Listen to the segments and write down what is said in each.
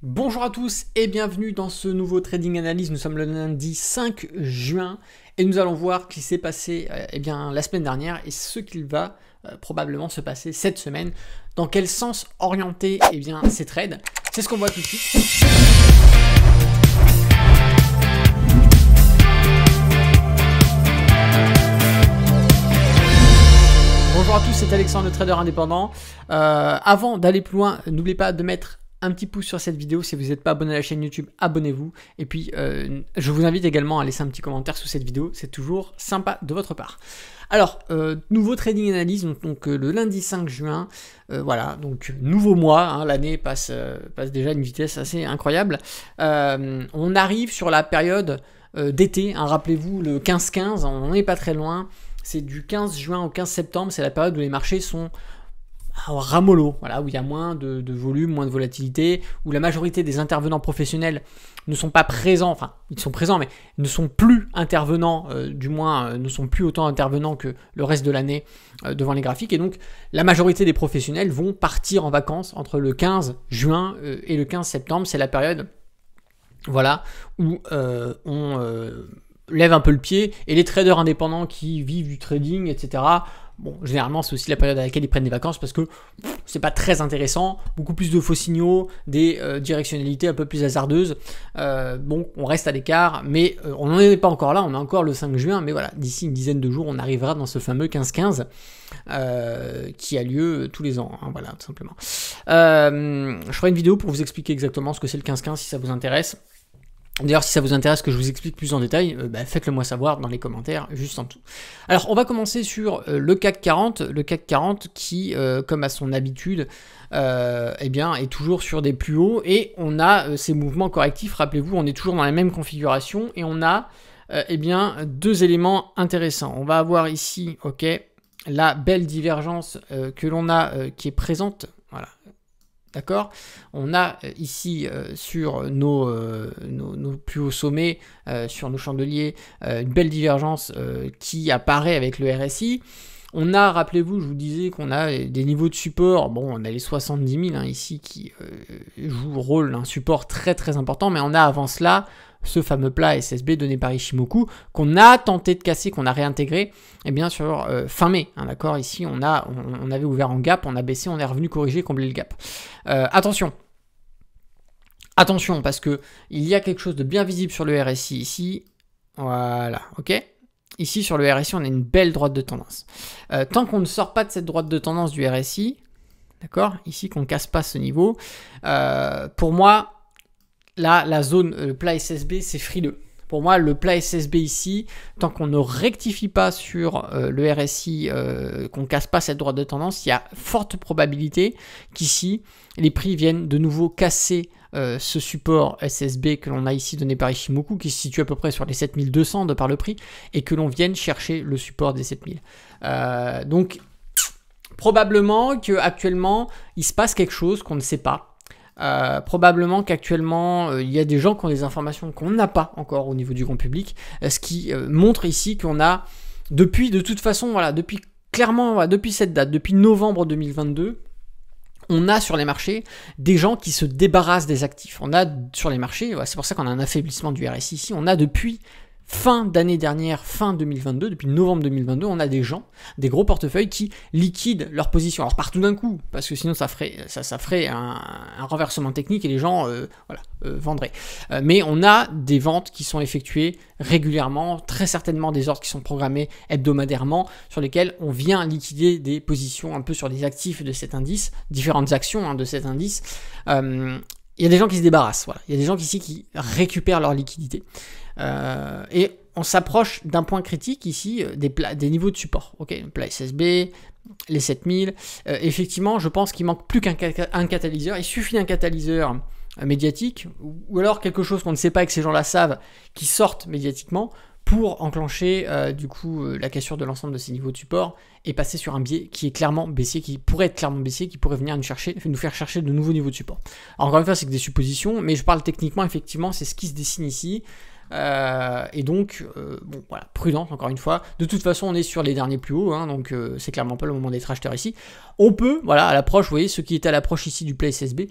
Bonjour à tous et bienvenue dans ce nouveau Trading Analyse. Nous sommes le lundi 5 juin et nous allons voir ce qui s'est passé la semaine dernière et ce qu'il va probablement se passer cette semaine. Dans quel sens orienter ces trades. C'est ce qu'on voit tout de suite. Bonjour à tous, c'est Alexandre, le trader indépendant. Avant d'aller plus loin, n'oubliez pas de mettre un petit pouce sur cette vidéo. Si vous n'êtes pas abonné à la chaîne YouTube, abonnez-vous. Et puis, je vous invite également à laisser un petit commentaire sous cette vidéo. C'est toujours sympa de votre part. Alors, nouveau Trading Analyse, donc le lundi 5 juin. Voilà, donc nouveau mois. Hein, l'année passe déjà à une vitesse assez incroyable. On arrive sur la période d'été. Hein, rappelez-vous, le 15-15, on n'est pas très loin. C'est du 15 juin au 15 septembre. C'est la période où les marchés sont ramollo, voilà, où il y a moins de volume, moins de volatilité, où la majorité des intervenants professionnels ne sont pas présents, enfin ils sont présents mais ne sont plus intervenants, ne sont plus autant intervenants que le reste de l'année devant les graphiques, et donc la majorité des professionnels vont partir en vacances entre le 15 juin et le 15 septembre. C'est la période voilà, où on lève un peu le pied, et les traders indépendants qui vivent du trading, etc., bon, généralement, c'est aussi la période à laquelle ils prennent des vacances parce que c'est pas très intéressant. Beaucoup plus de faux signaux, des directionnalités un peu plus hasardeuses. Bon, on reste à l'écart, mais on n'en est pas encore là. On est encore le 5 juin, mais voilà, d'ici une dizaine de jours, on arrivera dans ce fameux 15-15 qui a lieu tous les ans. Hein, voilà, tout simplement. Je ferai une vidéo pour vous expliquer exactement ce que c'est le 15-15 si ça vous intéresse. D'ailleurs, si ça vous intéresse que je vous explique plus en détail, faites-le moi savoir dans les commentaires juste en dessous. Alors, on va commencer sur le CAC 40. Le CAC 40 qui, comme à son habitude, est toujours sur des plus hauts. Et on a ces mouvements correctifs. Rappelez-vous, on est toujours dans la même configuration. Et on a deux éléments intéressants. On va avoir ici, la belle divergence que l'on a qui est présente. Voilà. D'accord. On a ici sur nos plus hauts sommets, sur nos chandeliers, une belle divergence qui apparaît avec le RSI. On a, rappelez-vous, je vous disais qu'on a des niveaux de support. Bon, on a les 70 000 hein, ici qui jouent rôle d'un support très très important, mais on a avant cela ce fameux plat SSB donné par Ishimoku qu'on a tenté de casser, qu'on a réintégré sur fin mai. Hein, d'accord, ici on avait ouvert en gap, on a baissé, on est revenu corriger, combler le gap. Attention parce que il y a quelque chose de bien visible sur le RSI ici. Voilà, ok. Ici sur le RSI, on a une belle droite de tendance. Tant qu'on ne sort pas de cette droite de tendance du RSI, d'accord, ici qu'on ne casse pas ce niveau, pour moi, là, la zone, le plat SSB, c'est frileux. Pour moi, le plat SSB ici, tant qu'on ne rectifie pas sur le RSI, qu'on ne casse pas cette droite de tendance, il y a forte probabilité qu'ici, les prix viennent de nouveau casser ce support SSB que l'on a ici donné par Ishimoku, qui se situe à peu près sur les 7200 de par le prix, et que l'on vienne chercher le support des 7000. Donc, probablement qu'actuellement, il se passe quelque chose qu'on ne sait pas. Probablement qu'actuellement il y a des gens qui ont des informations qu'on n'a pas encore au niveau du grand public, ce qui montre ici qu'on a depuis cette date, depuis novembre 2022, on a sur les marchés des gens qui se débarrassent des actifs. On a sur les marchés, c'est pour ça qu'on a un affaiblissement du RSI ici, on a depuis fin d'année dernière, fin 2022, depuis novembre 2022, on a des gens, des gros portefeuilles qui liquident leur position. Alors partout d'un coup, parce que sinon ça ferait un renversement technique et les gens vendraient. Mais on a des ventes qui sont effectuées régulièrement, très certainement des ordres qui sont programmés hebdomadairement, sur lesquels on vient liquider des positions un peu sur des actifs de cet indice, différentes actions de cet indice. Il y a des gens qui se débarrassent, voilà. Il y a des gens ici qui récupèrent leur liquidité. Et on s'approche d'un point critique ici, des niveaux de support. Le plat SSB, les 7000. Effectivement, je pense qu'il manque plus qu'un catalyseur. Il suffit d'un catalyseur médiatique, ou alors quelque chose qu'on ne sait pas et que ces gens-là savent, qui sortent médiatiquement, pour enclencher la cassure de l'ensemble de ces niveaux de support et passer sur un biais qui est clairement baissier, qui pourrait être clairement baissier, qui pourrait venir nous faire chercher de nouveaux niveaux de support. Alors encore une fois, c'est que des suppositions, mais je parle techniquement, effectivement, c'est ce qui se dessine ici. Et donc, bon, voilà, prudence encore une fois. De toute façon, on est sur les derniers plus hauts, hein, donc c'est clairement pas le moment d'être acheteur ici. On peut, voilà, à l'approche, vous voyez, ceux qui étaient à l'approche ici du Play SSB,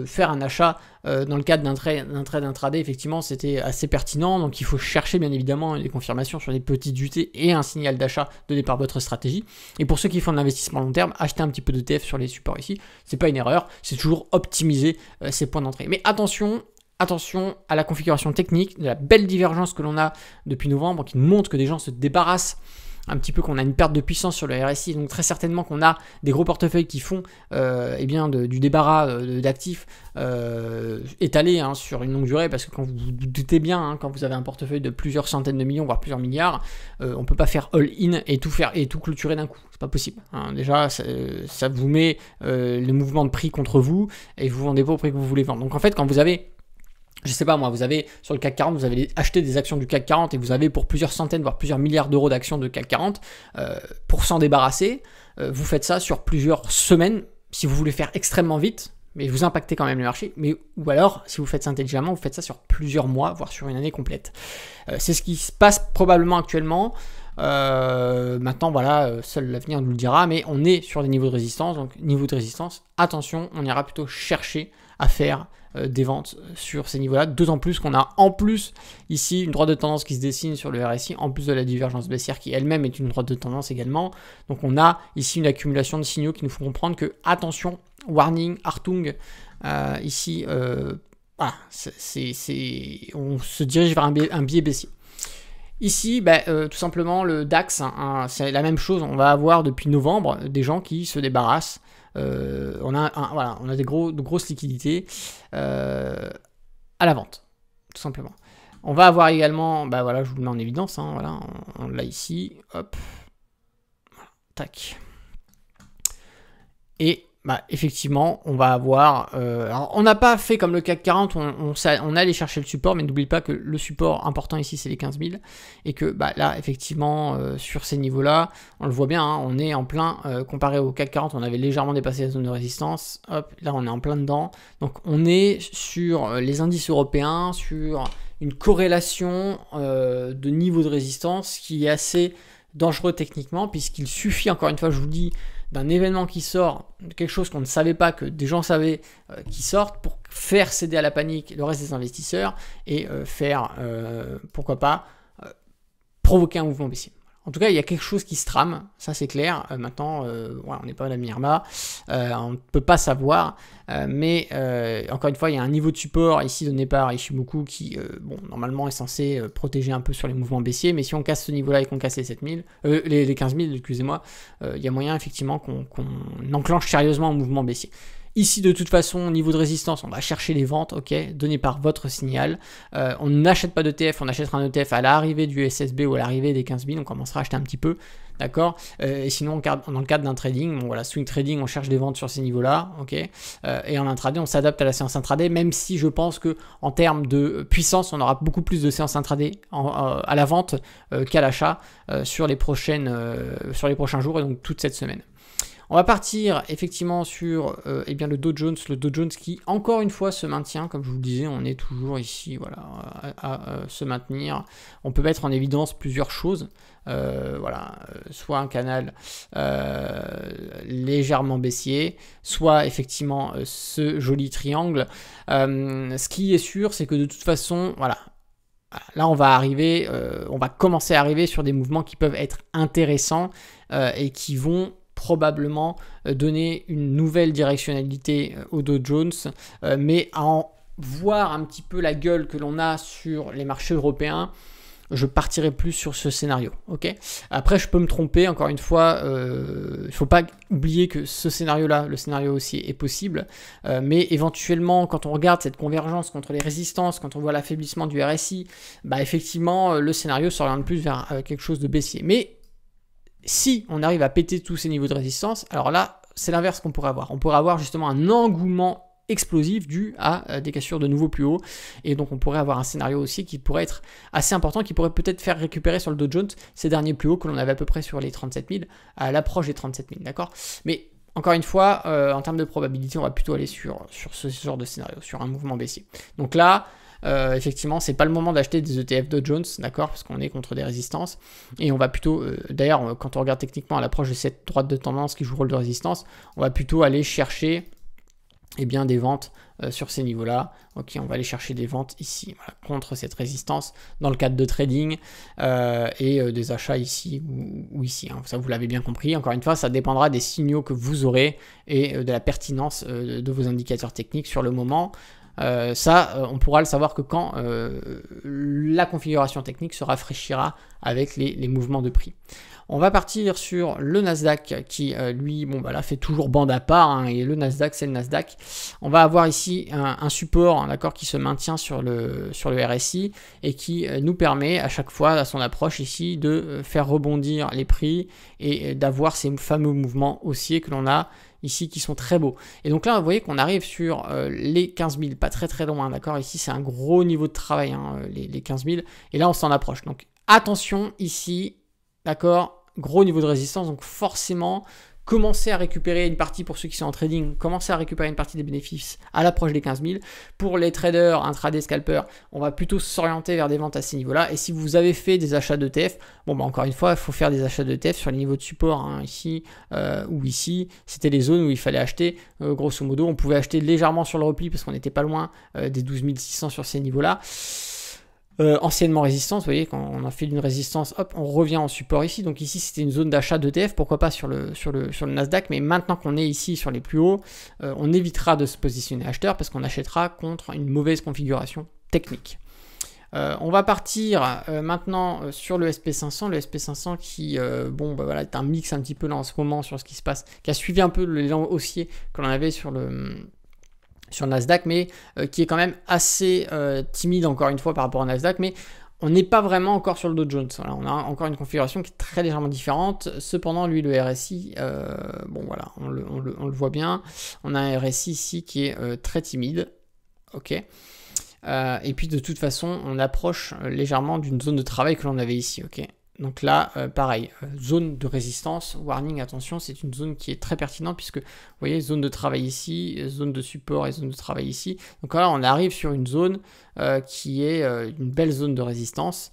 faire un achat dans le cadre d'un trade intraday, effectivement, c'était assez pertinent. Donc, il faut chercher, bien évidemment, des confirmations sur des petites UT et un signal d'achat donné par votre stratégie. Et pour ceux qui font de l'investissement long terme, acheter un petit peu d'ETF sur les supports ici, c'est pas une erreur, c'est toujours optimiser ces points d'entrée. Mais attention à la configuration technique, de la belle divergence que l'on a depuis novembre, qui montre que des gens se débarrassent un petit peu, qu'on a une perte de puissance sur le RSI, donc très certainement qu'on a des gros portefeuilles qui font du débarras d'actifs étalés sur une longue durée, parce que quand vous doutez bien, hein, quand vous avez un portefeuille de plusieurs centaines de millions, voire plusieurs milliards, on ne peut pas faire all-in et tout clôturer d'un coup, c'est pas possible. Hein. Déjà, ça vous met le mouvement de prix contre vous, et vous vendez pas au prix que vous voulez vendre. Donc en fait, quand vous avez, je sais pas moi, vous avez sur le CAC 40, vous avez acheté des actions du CAC 40 et vous avez pour plusieurs centaines, voire plusieurs milliards d'euros d'actions de CAC 40, pour s'en débarrasser, vous faites ça sur plusieurs semaines, si vous voulez faire extrêmement vite, mais vous impactez quand même le marché, ou alors, si vous faites ça intelligemment, vous faites ça sur plusieurs mois, voire sur une année complète. C'est ce qui se passe probablement actuellement. Maintenant, voilà, seul l'avenir nous le dira, mais on est sur des niveaux de résistance, donc niveau de résistance, attention, on ira plutôt chercher à faire des ventes sur ces niveaux-là, d'autant plus qu'on a en plus ici une droite de tendance qui se dessine sur le RSI, en plus de la divergence baissière qui elle-même est une droite de tendance également. Donc on a ici une accumulation de signaux qui nous font comprendre que, attention, warning, Hartung, ici, voilà, on se dirige vers un biais baissier. Ici, tout simplement, le DAX, c'est la même chose. On va avoir depuis novembre des gens qui se débarrassent. On a de grosses liquidités à la vente, tout simplement. On va avoir également, voilà, je vous le mets en évidence, hein, voilà, on l'a ici, hop, voilà, tac. Et effectivement, on va avoir... alors, on n'a pas fait comme le CAC 40, on allait chercher le support, mais n'oublie pas que le support important ici, c'est les 15 000. Et que là, effectivement, sur ces niveaux-là, on le voit bien, hein, on est en plein, comparé au CAC 40, on avait légèrement dépassé la zone de résistance. Hop, là, on est en plein dedans. Donc, on est sur les indices européens, sur une corrélation de niveau de résistance qui est assez dangereux techniquement, puisqu'il suffit, encore une fois, je vous dis, d'un événement qui sort, de quelque chose qu'on ne savait pas, que des gens savaient qui sortent, pour faire céder à la panique le reste des investisseurs et faire, pourquoi pas, provoquer un mouvement baissier. En tout cas, il y a quelque chose qui se trame, ça c'est clair. Maintenant, on n'est pas à la Myanmar, on ne peut pas savoir, mais encore une fois, il y a un niveau de support ici donné par Ishimoku qui, normalement est censé protéger un peu sur les mouvements baissiers, mais si on casse ce niveau-là et qu'on casse les 7000, les 15 000, excusez-moi, il y a moyen effectivement qu'on enclenche sérieusement un mouvement baissier. Ici, de toute façon, au niveau de résistance, on va chercher les ventes, ok, données par votre signal. On n'achète pas d'ETF, on achètera un ETF à l'arrivée du SSB ou à l'arrivée des 15 000, on commencera à acheter un petit peu, d'accord. Et sinon, dans le cadre d'un trading, voilà, swing trading, on cherche des ventes sur ces niveaux-là, ok. Et en intraday, on s'adapte à la séance intraday, même si je pense que en termes de puissance, on aura beaucoup plus de séances intraday à la vente qu'à l'achat sur les prochains jours et donc toute cette semaine. On va partir effectivement sur le Dow Jones qui encore une fois se maintient, comme je vous le disais, on est toujours ici, voilà, à se maintenir. On peut mettre en évidence plusieurs choses, soit un canal légèrement baissier, soit effectivement ce joli triangle. Ce qui est sûr, c'est que de toute façon, voilà. Là, on va commencer à arriver sur des mouvements qui peuvent être intéressants et qui vont probablement donner une nouvelle directionnalité au Dow Jones, mais à en voir un petit peu la gueule que l'on a sur les marchés européens, je partirai plus sur ce scénario. Ok. Après, je peux me tromper, encore une fois, il ne faut pas oublier que ce scénario-là, le scénario aussi est possible, mais éventuellement, quand on regarde cette convergence contre les résistances, quand on voit l'affaiblissement du RSI, effectivement, le scénario s'oriente plus vers quelque chose de baissier. Mais si on arrive à péter tous ces niveaux de résistance, alors là, c'est l'inverse qu'on pourrait avoir. On pourrait avoir justement un engouement explosif dû à des cassures de nouveau plus haut. Et donc, on pourrait avoir un scénario aussi qui pourrait être assez important, qui pourrait peut-être faire récupérer sur le Dow Jones ces derniers plus hauts que l'on avait à peu près sur les 37 000, à l'approche des 37 000, d'accord ? Mais encore une fois, en termes de probabilité, on va plutôt aller sur ce genre de scénario, sur un mouvement baissier. Donc là, effectivement, c'est pas le moment d'acheter des ETF Dow Jones, d'accord, parce qu'on est contre des résistances. Et on va plutôt, d'ailleurs, quand on regarde techniquement à l'approche de cette droite de tendance qui joue le rôle de résistance, on va plutôt aller chercher des ventes sur ces niveaux-là. Ok, on va aller chercher des ventes ici, voilà, contre cette résistance dans le cadre de trading et des achats ici ou ici. Hein. Ça, vous l'avez bien compris. Encore une fois, ça dépendra des signaux que vous aurez et de la pertinence de vos indicateurs techniques sur le moment. On pourra le savoir que quand la configuration technique se rafraîchira avec les mouvements de prix. On va partir sur le Nasdaq qui, lui, là, fait toujours bande à part. Hein, et le Nasdaq, c'est le Nasdaq. On va avoir ici un support, hein, d'accord, qui se maintient sur le RSI et qui nous permet à chaque fois, à son approche ici, de faire rebondir les prix et d'avoir ces fameux mouvements haussiers que l'on a ici qui sont très beaux. Et donc là, vous voyez qu'on arrive sur les 15 000, pas très loin, d'accord. Ici, c'est un gros niveau de travail, hein, les 15 000. Et là, on s'en approche. Donc, attention ici, d'accord, gros niveau de résistance. Donc, forcément, commencez à récupérer une partie pour ceux qui sont en trading. Commencez à récupérer une partie des bénéfices à l'approche des 15 000. Pour les traders, intraday, scalpers, on va plutôt s'orienter vers des ventes à ces niveaux-là. Et si vous avez fait des achats d'ETF, encore une fois, il faut faire des achats d'ETF sur les niveaux de support, hein, ici ou ici. C'était les zones où il fallait acheter. Grosso modo, on pouvait acheter légèrement sur le repli parce qu'on n'était pas loin des 12 600 sur ces niveaux-là. Anciennement résistance, vous voyez, quand on a fait une résistance, hop, on revient en support ici. Donc ici, c'était une zone d'achat d'ETF, pourquoi pas sur le Nasdaq, mais maintenant qu'on est ici sur les plus hauts, on évitera de se positionner acheteur parce qu'on achètera contre une mauvaise configuration technique. On va partir maintenant sur le SP500. Le SP500 qui est un mix un petit peu là en ce moment sur ce qui se passe, qui a suivi un peu l'élan haussier que l'on avait sur le Nasdaq, mais qui est quand même assez timide encore une fois par rapport au Nasdaq, mais on n'est pas vraiment encore sur le Dow Jones. Voilà, on a encore une configuration qui est très légèrement différente. Cependant, lui, le RSI, on le voit bien. On a un RSI ici qui est très timide. Ok. Et puis de toute façon, on approche légèrement d'une zone de travail que l'on avait ici. Ok. Donc là, pareil, zone de résistance, warning, attention, c'est une zone qui est très pertinente puisque, vous voyez, zone de travail ici, zone de support et zone de travail ici. Donc là, on arrive sur une zone qui est une belle zone de résistance.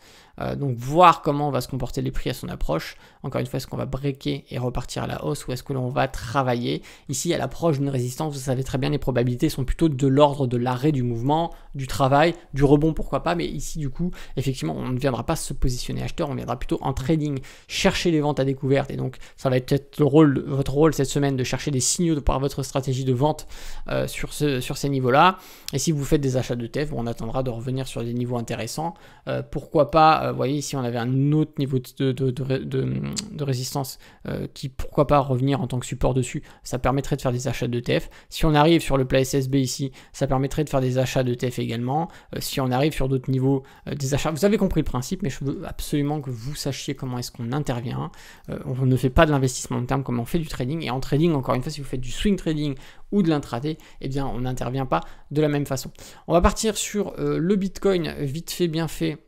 Donc voir comment va se comporter les prix à son approche. Encore une fois, est-ce qu'on va breaker et repartir à la hausse ou est-ce que l'on va travailler? Ici, à l'approche d'une résistance, vous savez très bien, les probabilités sont plutôt de l'ordre de l'arrêt du mouvement, du travail, du rebond, pourquoi pas. Mais ici, du coup, effectivement, on ne viendra pas se positionner acheteur, on viendra plutôt en trading, chercher les ventes à découvert. Et donc, ça va être peut-être votre rôle cette semaine de chercher des signaux par votre stratégie de vente sur ces niveaux-là. Et si vous faites des achats de TEF, on attendra de revenir sur des niveaux intéressants. Pourquoi pas, vous voyez, ici, on avait un autre niveau de résistance qui, pourquoi pas, revenir en tant que support dessus. Ça permettrait de faire des achats d'ETF. Si on arrive sur le plat SSB ici, ça permettrait de faire des achats d'ETF également. Si on arrive sur d'autres niveaux, des achats, vous avez compris le principe, mais je veux absolument que vous sachiez comment est-ce qu'on intervient. On ne fait pas de l'investissement long terme comme on fait du trading. Et en trading, encore une fois, si vous faites du swing trading ou de l'intraday, eh bien, on n'intervient pas de la même façon. On va partir sur le Bitcoin, vite fait, bien fait.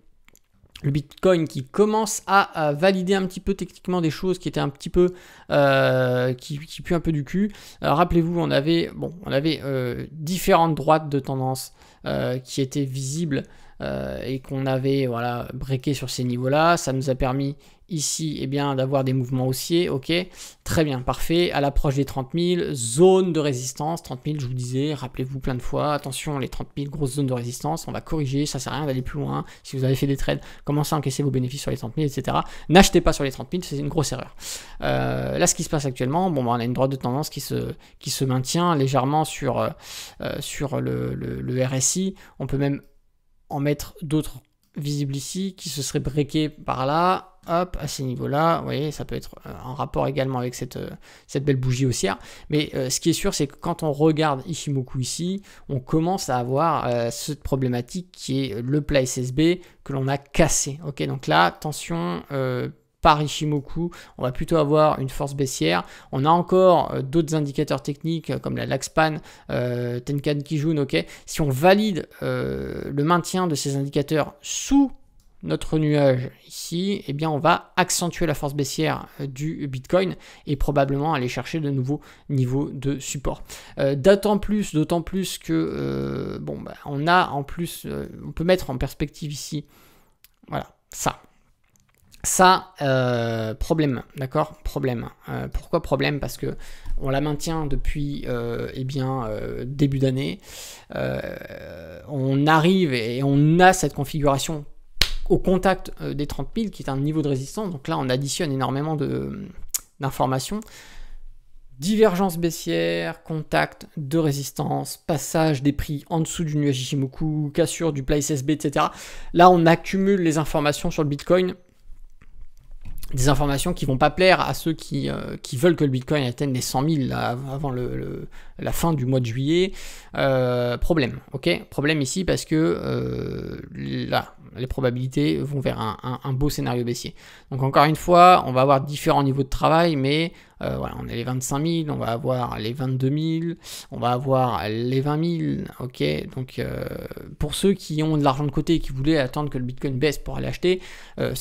Le Bitcoin qui commence à valider un petit peu techniquement des choses qui étaient un petit peu qui puent un peu du cul. Rappelez-vous, on avait différentes droites de tendance qui étaient visibles et qu'on avait breaké sur ces niveaux-là. Ça nous a permis ici d'avoir des mouvements haussiers. Ok, très bien, parfait. À l'approche des 30 000, zone de résistance. 30 000, je vous disais, rappelez-vous plein de fois, attention, les 30 000, grosse zone de résistance, on va corriger, ça sert à rien d'aller plus loin. Si vous avez fait des trades, commencez à encaisser vos bénéfices sur les 30 000, etc. N'achetez pas sur les 30 000, c'est une grosse erreur. Là, ce qui se passe actuellement, on a une droite de tendance qui se maintient légèrement sur le RSI. On peut même en mettre d'autres visibles ici qui se seraient breakés par là. Hop, à ces niveaux-là, vous voyez, ça peut être en rapport également avec cette belle bougie haussière. Mais ce qui est sûr, c'est que quand on regarde Ichimoku ici, on commence à avoir cette problématique qui est le plat SSB que l'on a cassé. Ok, donc là, attention, par Ichimoku, on va plutôt avoir une force baissière. On a encore d'autres indicateurs techniques comme la Laxpan, Tenkan Kijun. Ok, si on valide le maintien de ces indicateurs sous notre nuage ici, eh bien on va accentuer la force baissière du Bitcoin et probablement aller chercher de nouveaux niveaux de support. D'autant plus que bon, bah, on a en plus, on peut mettre en perspective ici, voilà, ça, problème, d'accord, problème. Pourquoi problème? Parce que on la maintient depuis début d'année. On arrive et on a cette configuration au contact des 30 000 qui est un niveau de résistance. Donc là, on additionne énormément d'informations. Divergence baissière, contact de résistance, passage des prix en dessous du nuage Ichimoku, cassure du plat SSB, etc. Là, on accumule les informations sur le Bitcoin. Des informations qui vont pas plaire à ceux qui veulent que le Bitcoin atteigne les 100 000 là, avant la fin du mois de juillet. Problème, ok? Problème ici parce que là, les probabilités vont vers un beau scénario baissier. Donc encore une fois, on va avoir différents niveaux de travail, mais voilà, on a les 25 000, on va avoir les 22 000, on va avoir les 20 000, ok? Donc pour ceux qui ont de l'argent de côté et qui voulaient attendre que le Bitcoin baisse pour aller acheter,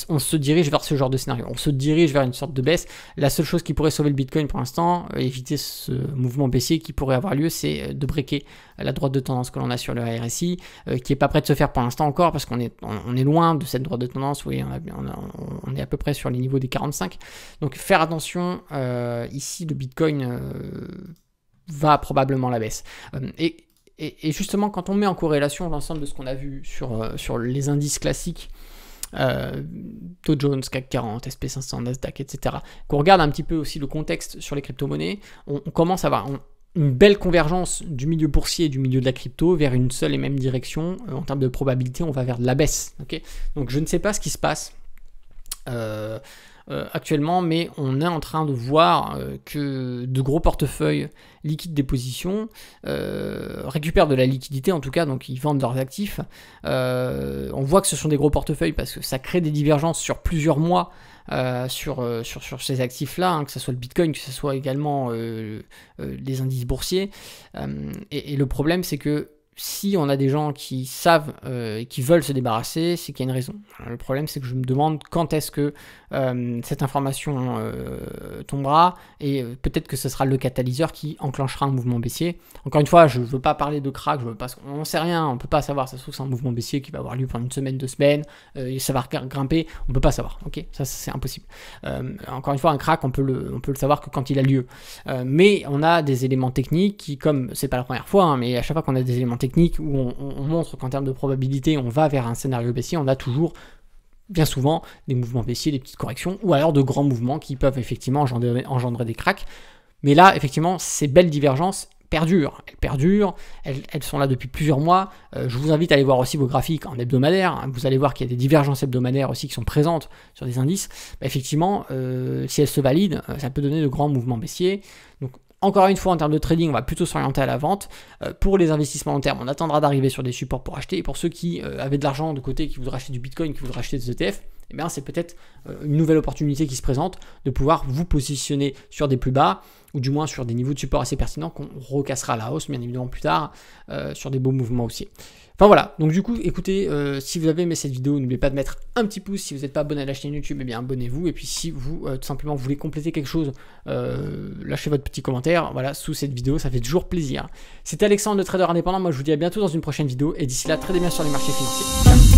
on se dirige vers ce genre de scénario. On se dirige vers une sorte de baisse. La seule chose qui pourrait sauver le Bitcoin pour l'instant, éviter ce mouvement baissier qui pourrait avoir lieu, c'est de breaker la droite de tendance que l'on a sur le RSI, qui n'est pas prêt de se faire pour l'instant encore, parce qu'on est loin de cette droite de tendance. Vous voyez, on est à peu près sur les niveaux des 45. Donc faire attention, ici le Bitcoin va probablement à la baisse. Et justement, quand on met en corrélation l'ensemble de ce qu'on a vu sur les indices classiques, Dow Jones, CAC 40, SP500, Nasdaq, etc., qu'on regarde un petit peu aussi le contexte sur les crypto-monnaies, on commence à avoir une belle convergence du milieu boursier et du milieu de la crypto vers une seule et même direction. En termes de probabilité, on va vers de la baisse. Okay, donc je ne sais pas ce qui se passe actuellement, mais on est en train de voir que de gros portefeuilles liquides des positions récupèrent de la liquidité, en tout cas, donc ils vendent leurs actifs. On voit que ce sont des gros portefeuilles parce que ça crée des divergences sur plusieurs mois sur ces actifs-là, hein, que ce soit le Bitcoin, que ce soit également les indices boursiers. Et le problème, c'est que si on a des gens qui savent et qui veulent se débarrasser, c'est qu'il y a une raison. Alors, le problème, c'est que je me demande quand est-ce que cette information tombera, et peut-être que ce sera le catalyseur qui enclenchera un mouvement baissier. Encore une fois, je ne veux pas parler de crack, on n'en sait rien, on ne peut pas savoir. Ça se trouve, c'est un mouvement baissier qui va avoir lieu pendant une semaine, 2 semaines, et ça va grimper, on ne peut pas savoir. Ok, ça c'est impossible. Encore une fois, un crack, on peut le savoir que quand il a lieu. Mais on a des éléments techniques qui, comme c'est pas la première fois, hein, mais à chaque fois qu'on a des éléments techniques où on montre qu'en termes de probabilité, on va vers un scénario baissier, on a toujours bien souvent des mouvements baissiers, des petites corrections, ou alors de grands mouvements qui peuvent effectivement engendrer des cracks. Mais là, effectivement, ces belles divergences perdurent. Elles sont là depuis plusieurs mois. Je vous invite à aller voir aussi vos graphiques en hebdomadaire. Vous allez voir qu'il y a des divergences hebdomadaires aussi qui sont présentes sur des indices. Effectivement, si elles se valident, ça peut donner de grands mouvements baissiers. Donc, encore une fois, en termes de trading, on va plutôt s'orienter à la vente. Pour les investissements long terme, on attendra d'arriver sur des supports pour acheter. Et pour ceux qui avaient de l'argent de côté, qui voudraient acheter du Bitcoin, qui voudraient acheter des ETF, eh bien, c'est peut-être une nouvelle opportunité qui se présente de pouvoir vous positionner sur des plus bas, ou du moins sur des niveaux de support assez pertinents qu'on recassera à la hausse, bien évidemment, plus tard, sur des beaux mouvements haussiers. Enfin voilà, donc du coup, écoutez, si vous avez aimé cette vidéo, n'oubliez pas de mettre un petit pouce. Si vous n'êtes pas abonné à la chaîne YouTube, eh bien abonnez-vous. Et puis si vous, tout simplement, voulez compléter quelque chose, lâchez votre petit commentaire, voilà, sous cette vidéo, ça fait toujours plaisir. C'était Alexandre, le trader indépendant. Moi, je vous dis à bientôt dans une prochaine vidéo. Et d'ici là, tradez bien sur les marchés financiers. Ciao.